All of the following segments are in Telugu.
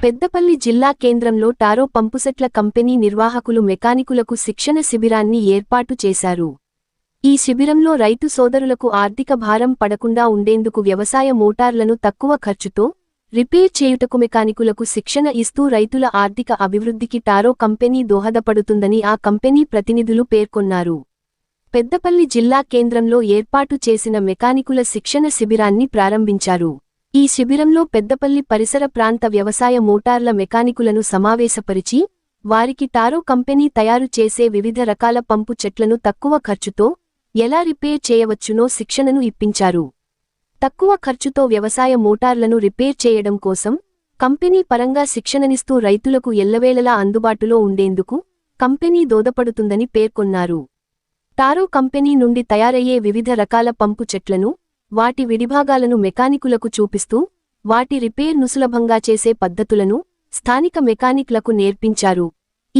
పెద్దపల్లి జిల్లా కేంద్రంలో టారో పంపుసెట్ల కంపెనీ నిర్వాహకులు మెకానికులకు శిక్షణ శిబిరాన్ని ఏర్పాటు చేశారు. ఈ శిబిరంలో రైతు సోదరులకు ఆర్థిక భారం పడకుండా ఉండేందుకు వ్యవసాయ మోటార్లను తక్కువ ఖర్చుతో రిపేర్ చేయుటకు మెకానికులకు శిక్షణ ఇస్తూ రైతుల ఆర్థిక అభివృద్ధికి టారో కంపెనీ దోహదపడుతుందని ఆ కంపెనీ ప్రతినిధులు పేర్కొన్నారు. పెద్దపల్లి జిల్లా కేంద్రంలో ఏర్పాటు చేసిన మెకానికుల శిక్షణ శిబిరాన్ని ప్రారంభించారు. ఈ శిబిరంలో పెద్దపల్లి పరిసర ప్రాంత వ్యవసాయ మోటార్ల మెకానికులను సమావేశపరిచి వారికి టారో కంపెనీ తయారు చేసే వివిధ రకాల పంపు చెట్లను తక్కువ ఖర్చుతో ఎలా రిపేర్ చేయవచ్చునో శిక్షణను ఇప్పించారు. తక్కువ ఖర్చుతో వ్యవసాయ మోటార్లను రిపేర్ చేయడం కోసం కంపెనీ పరంగా శిక్షణనిస్తూ రైతులకు ఎల్లవేళలా అందుబాటులో ఉండేందుకు కంపెనీ దోహదపడుతుందని పేర్కొన్నారు. టారో కంపెనీ నుండి తయారయ్యే వివిధ రకాల పంపు చెట్లను, వాటి విడిభాగాలను మెకానికులకు చూపిస్తూ వాటి రిపేర్ను సులభంగా చేసే పద్ధతులను స్థానిక మెకానిక్లకు నేర్పించారు.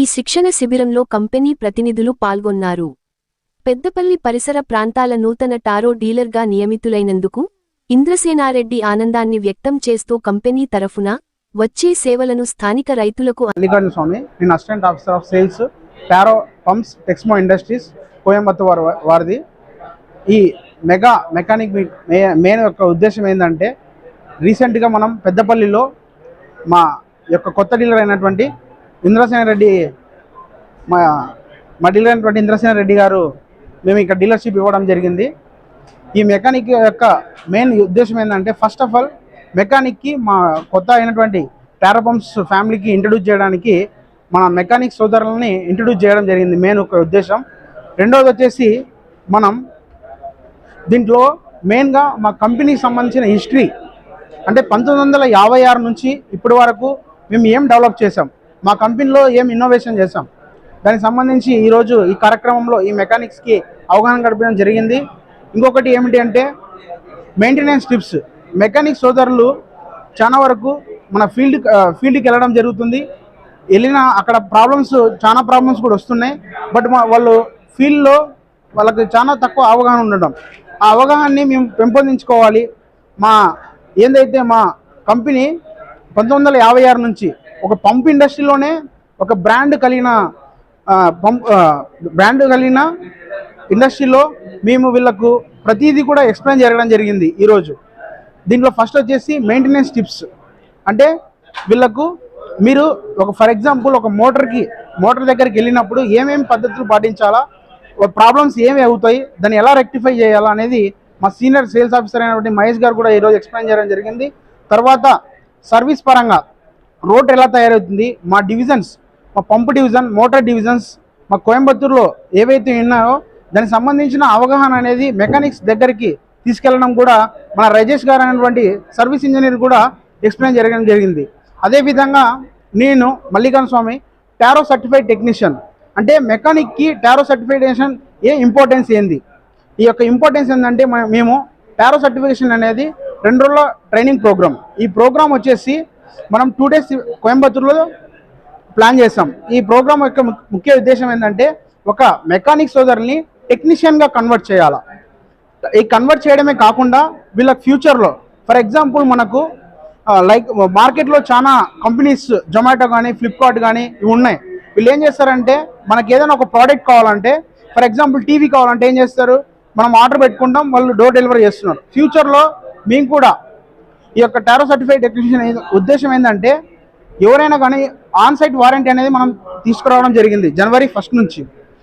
ఈ శిక్షణ శిబిరంలో కంపెనీ ప్రతినిధులు పాల్గొన్నారు. పెద్దపల్లి పరిసర ప్రాంతాల నూతన టారో డీలర్గా నియమితులైనందుకు ఇంద్రసేనారెడ్డి ఆనందాన్ని వ్యక్తం చేస్తూ కంపెనీ తరఫున వచ్చే సేవలను స్థానిక రైతులకు మల్లికార్జున స్వామి, నేను assistant officer of sales tarot pumps Texmo industries Coimbatore వారిది. ఈ మెకానిక్ మెయిన్ యొక్క ఉద్దేశం ఏంటంటే, రీసెంట్గా మనం పెద్దపల్లిలో మా యొక్క కొత్త డీలర్ అయినటువంటి ఇంద్రసేనారెడ్డి మా డీలర్ అయినటువంటి ఇంద్రసేనారెడ్డి గారు మేము ఇక్కడ డీలర్షిప్ ఇవ్వడం జరిగింది. ఈ మెకానిక్ యొక్క మెయిన్ ఉద్దేశం ఏంటంటే, ఫస్ట్ ఆఫ్ ఆల్ మెకానిక్కి మా కొత్త అయినటువంటి టారో పంప్స్ ఫ్యామిలీకి ఇంట్రడ్యూస్ చేయడానికి మన మెకానిక్ సోదరులని ఇంట్రడ్యూస్ చేయడం జరిగింది మెయిన్ ఒక ఉద్దేశం. రెండవది వచ్చేసి మనం దీంట్లో మెయిన్గా మా కంపెనీకి సంబంధించిన హిస్టరీ అంటే 1956 నుంచి ఇప్పటి వరకు మేము ఏం డెవలప్ చేసాం, మా కంపెనీలో ఏం ఇన్నోవేషన్ చేసాం, దానికి సంబంధించి ఈరోజు ఈ కార్యక్రమంలో ఈ మెకానిక్స్కి అవగాహన గడపడం జరిగింది. ఇంకొకటి ఏమిటి అంటే మెయింటెనెన్స్ టిప్స్. మెకానిక్ సోదరులు చాలా వరకు మన ఫీల్డ్కి వెళ్ళడం జరుగుతుంది. వెళ్ళిన అక్కడ చాలా ప్రాబ్లమ్స్ కూడా వస్తున్నాయి. బట్ వాళ్ళు ఫీల్డ్లో వాళ్ళకి చాలా తక్కువ అవగాహన ఉండడం, ఆ అవగాహనని మేము పెంపొందించుకోవాలి. ఏదైతే మా కంపెనీ 1956 నుంచి ఒక పంప్ ఇండస్ట్రీలోనే ఒక బ్రాండ్ కలిగిన ఇండస్ట్రీలో మేము వీళ్ళకు ప్రతిదీ కూడా ఎక్స్ప్లెయిన్ జరగడం జరిగింది ఈరోజు. దీంట్లో ఫస్ట్ వచ్చేసి మెయింటెనెన్స్ టిప్స్. అంటే వీళ్ళకు మీరు ఫర్ ఎగ్జాంపుల్ ఒక మోటార్ దగ్గరికి వెళ్ళినప్పుడు ఏమేమి పద్ధతులు పాటించాలా, ప్రాబ్లమ్స్ ఏమి అవుతాయి, దాన్ని ఎలా రెక్టిఫై చేయాలా అనేది మా సీనియర్ సేల్స్ ఆఫీసర్ అయినటువంటి మహేష్ గారు కూడా ఈరోజు ఎక్స్ప్లెయిన్ చేయడం జరిగింది. తర్వాత సర్వీస్ పరంగా రోడ్ ఎలా తయారవుతుంది, మా డివిజన్స్, మా పంపు డివిజన్, మోటార్ డివిజన్స్ మా కోయంబత్తూరులో ఏవైతే ఉన్నాయో దానికి సంబంధించిన అవగాహన అనేది మెకానిక్స్ దగ్గరికి తీసుకెళ్లడం కూడా మన రాజేష్ గారు అనేటువంటి సర్వీస్ ఇంజనీర్ కూడా ఎక్స్ప్లెయిన్ చేయడం జరిగింది. అదేవిధంగా నేను మల్లికార్జున స్వామి టారో సర్టిఫైడ్ టెక్నీషియన్. అంటే మెకానిక్కి టారో సర్టిఫికేషన్ ఇంపార్టెన్స్ ఏంది, ఈ యొక్క ఇంపార్టెన్స్ ఏంటంటే మేము టారో సర్టిఫికేషన్ అనేది 2 రోజుల ట్రైనింగ్ ప్రోగ్రామ్. ఈ ప్రోగ్రామ్ వచ్చేసి మనం 2 days కోయంబత్తూరులో ప్లాన్ చేస్తాం. ఈ ప్రోగ్రామ్ యొక్క ముఖ్య ఉద్దేశం ఏంటంటే ఒక మెకానిక్ సోదరుని టెక్నీషియన్గా కన్వర్ట్ చేయాలా. ఈ కన్వర్ట్ చేయడమే కాకుండా వీళ్ళ ఫ్యూచర్లో ఫర్ ఎగ్జాంపుల్ మనకు లైక్ మార్కెట్లో చాలా కంపెనీస్ జొమాటో కానీ ఫ్లిప్కార్ట్ కానీ ఇవి ఉన్నాయి. వీళ్ళు ఏం చేస్తారంటే మనకి ఏదైనా ఒక ప్రోడక్ట్ కావాలంటే ఫర్ ఎగ్జాంపుల్ టీవీ కావాలంటే ఏం చేస్తారు, మనం ఆర్డర్ పెట్టుకుంటాం, వాళ్ళు డోర్ డెలివరీ చేస్తున్నారు. ఫ్యూచర్లో మేము కూడా ఈ యొక్క టారో సర్టిఫైడ్ టెక్నీషియన్ ఉద్దేశం ఏంటంటే ఎవరైనా కానీ ఆన్సైట్ వారంటీ అనేది మనం తీసుకురావడం జరిగింది January 1 నుంచి.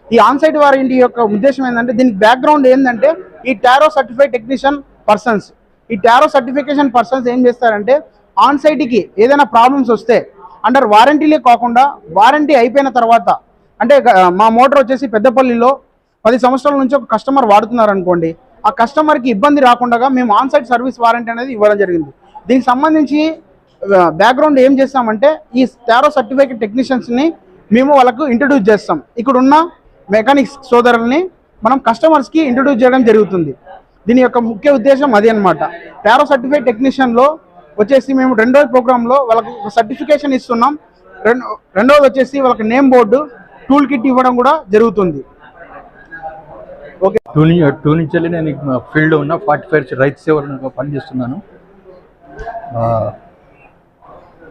ఈ ఆన్సైట్ వారంటీ యొక్క ఉద్దేశం ఏంటంటే దీనికి బ్యాక్గ్రౌండ్ ఏంటంటే ఈ టారో సర్టిఫైడ్ టెక్నీషియన్ పర్సన్స్, ఈ టారో సర్టిఫికేషన్ పర్సన్స్ ఏం చేస్తారంటే ఆన్సైట్కి ఏదైనా ప్రాబ్లమ్స్ వస్తే అండర్ వారంటీలే కాకుండా వారంటీ అయిపోయిన తర్వాత, అంటే మా మోటార్ వచ్చేసి పెద్దపల్లిలో 10 సంవత్సరాల నుంచి ఒక కస్టమర్ వాడుతున్నారు అనుకోండి, ఆ కస్టమర్కి ఇబ్బంది రాకుండా మేము ఆన్సైట్ సర్వీస్ వారంటీ అనేది ఇవ్వడం జరిగింది. దీనికి సంబంధించి బ్యాక్గ్రౌండ్ ఏం చేస్తామంటే ఈ టారో సర్టిఫైడ్ టెక్నీషియన్స్ని మేము వాళ్ళకు ఇంట్రడ్యూస్ చేస్తాం. ఇక్కడ ఉన్న మెకానిక్స్ సోదరుల్ని మనం కస్టమర్స్కి ఇంట్రడ్యూస్ చేయడం జరుగుతుంది. దీని యొక్క ముఖ్య ఉద్దేశం అదే అనమాట. టారో సర్టిఫైడ్ టెక్నీషియన్లో వచ్చేసి మేము 2 రోజుల ప్రోగ్రాంలో వాళ్ళకు సర్టిఫికేషన్ ఇస్తున్నాం. రెండవది వచ్చేసి వాళ్ళకి నేమ్ బోర్డు, టూల్ కిట్ ఇవ్వడం కూడా జరుగుతుంది. ఓకే, 2 నుంచి వెళ్ళి నేను ఫీల్డ్లో ఉన్న 45 రైతు సేవలను పనిచేస్తున్నాను.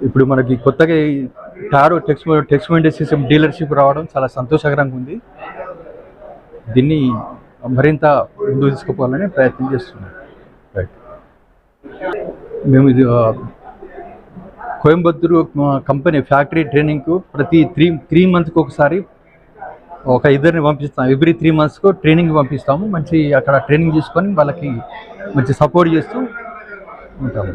ఇప్పుడు మనకి కొత్తగా ఈ టారో టెక్స్మెంట్ సిస్టమ్ డీలర్షిప్ రావడం చాలా సంతోషకరంగా ఉంది. దీన్ని మరింత ముందుకు తీసుకుపోవాలని ప్రయత్నం చేస్తున్నాం. రైట్, మేము ఇది కోయంబత్తూరు కంపెనీ ఫ్యాక్టరీ ట్రైనింగ్కు ప్రతి త్రీ మంత్కి ఒకసారి ఒక ఇద్దరిని పంపిస్తాం. ఎవ్రీ 3 monthsకు ట్రైనింగ్ పంపిస్తాము. మంచి అక్కడ ట్రైనింగ్ తీసుకొని వాళ్ళకి మంచి సపోర్ట్ చేస్తూ ఉంటాము.